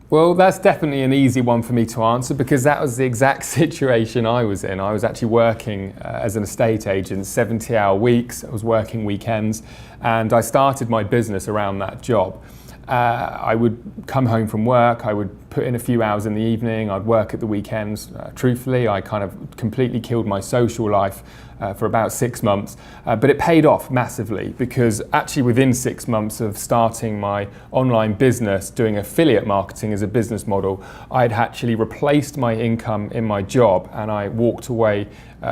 Well, that's definitely an easy one for me to answer because that was the exact situation I was in. I was actually working as an estate agent, 70-hour weeks. I was working weekends, and I started my business around that job. I would come home from work, I would put in a few hours in the evening, I'd work at the weekends. Truthfully, I kind of completely killed my social life for about 6 months, but it paid off massively because actually within 6 months of starting my online business, doing affiliate marketing as a business model, I'd actually replaced my income in my job, and I walked away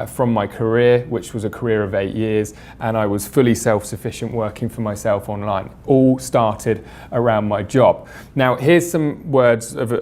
from my career, which was a career of 8 years, and I was fully self-sufficient working for myself online. All started around my job. Now, here's some words of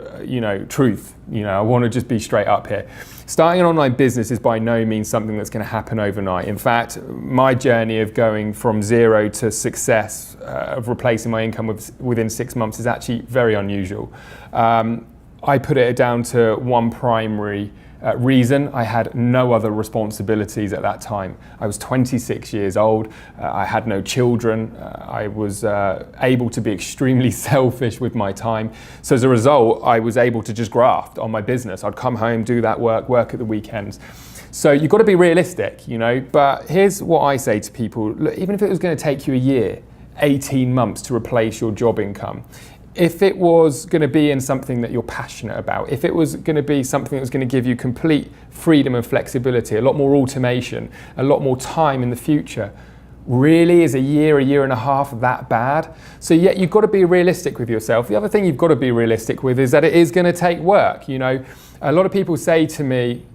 truth. I want to just be straight up here. Starting an online business is by no means something that's going to happen overnight. In fact, my journey of going from zero to success, of replacing my income within 6 months, is actually very unusual. I put it down to one primary reason. I had no other responsibilities at that time. I was 26 years old. I had no children. I was able to be extremely selfish with my time. So as a result, I was able to just graft on my business. I'd come home, do that work at the weekends. So you've got to be realistic, but here's what I say to people. Look, even if it was going to take you a year, 18 months to replace your job income, if it was going to be in something that you're passionate about, if it was going to be something that was going to give you complete freedom and flexibility, a lot more automation, a lot more time in the future, really is a year and a half that bad? So yet you've got to be realistic with yourself. The other thing you've got to be realistic with is that it is going to take work. A lot of people say to me,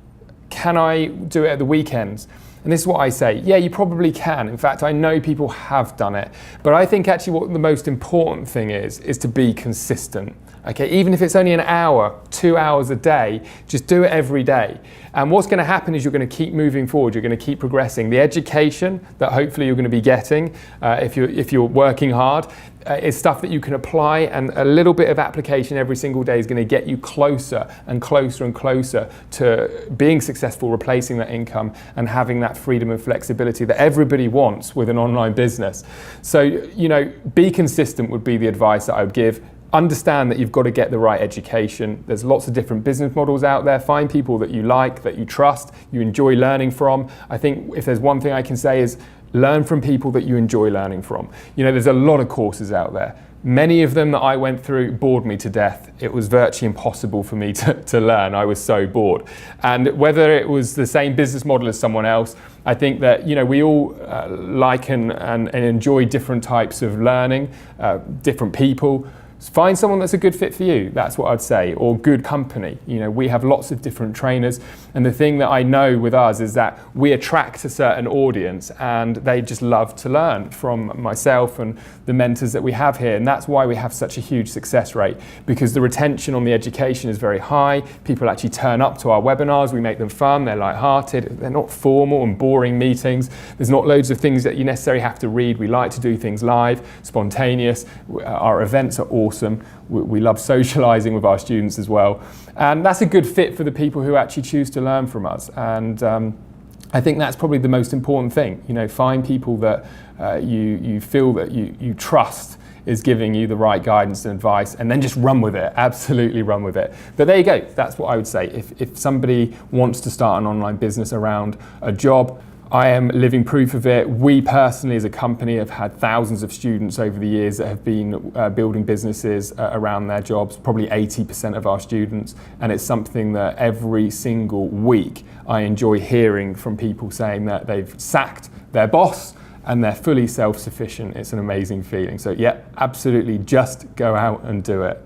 can I do it at the weekends? And this is what I say, yeah, you probably can. In fact, I know people have done it. But I think actually what the most important thing is to be consistent. Okay, even if it's only an hour, 2 hours a day, just do it every day. And what's going to happen is you're going to keep moving forward, you're going to keep progressing. The education that hopefully you're going to be getting if you're working hard is stuff that you can apply, and a little bit of application every single day is going to get you closer and closer and closer to being successful, replacing that income and having that freedom and flexibility that everybody wants with an online business. So, be consistent would be the advice that I would give. Understand that you've got to get the right education. There's lots of different business models out there. Find people that you like, that you trust, you enjoy learning from. I think if there's one thing I can say is learn from people that you enjoy learning from. There's a lot of courses out there. Many of them that I went through bored me to death. It was virtually impossible for me to learn. I was so bored. And whether it was the same business model as someone else, I think that we all like and enjoy different types of learning, different people. Find someone that's a good fit for you, that's what I'd say, or good company. We have lots of different trainers, and the thing that I know with us is that we attract a certain audience and they just love to learn from myself and the mentors that we have here, and that's why we have such a huge success rate, because the retention on the education is very high. People actually turn up to our webinars, we make them fun, they're light-hearted, they're not formal and boring meetings. There's not loads of things that you necessarily have to read. We like to do things live, spontaneous. Our events are awesome. We love socializing with our students as well, and that's a good fit for the people who actually choose to learn from us. And I think that's probably the most important thing. Find people that you feel that you trust is giving you the right guidance and advice, and then just run with it. Absolutely run with it. But there you go. That's what I would say. If somebody wants to start an online business around a job, I am living proof of it. We personally as a company have had thousands of students over the years that have been building businesses around their jobs, probably 80% of our students, and it's something that every single week I enjoy hearing from people saying that they've sacked their boss and they're fully self-sufficient. It's an amazing feeling. So yeah, absolutely, just go out and do it.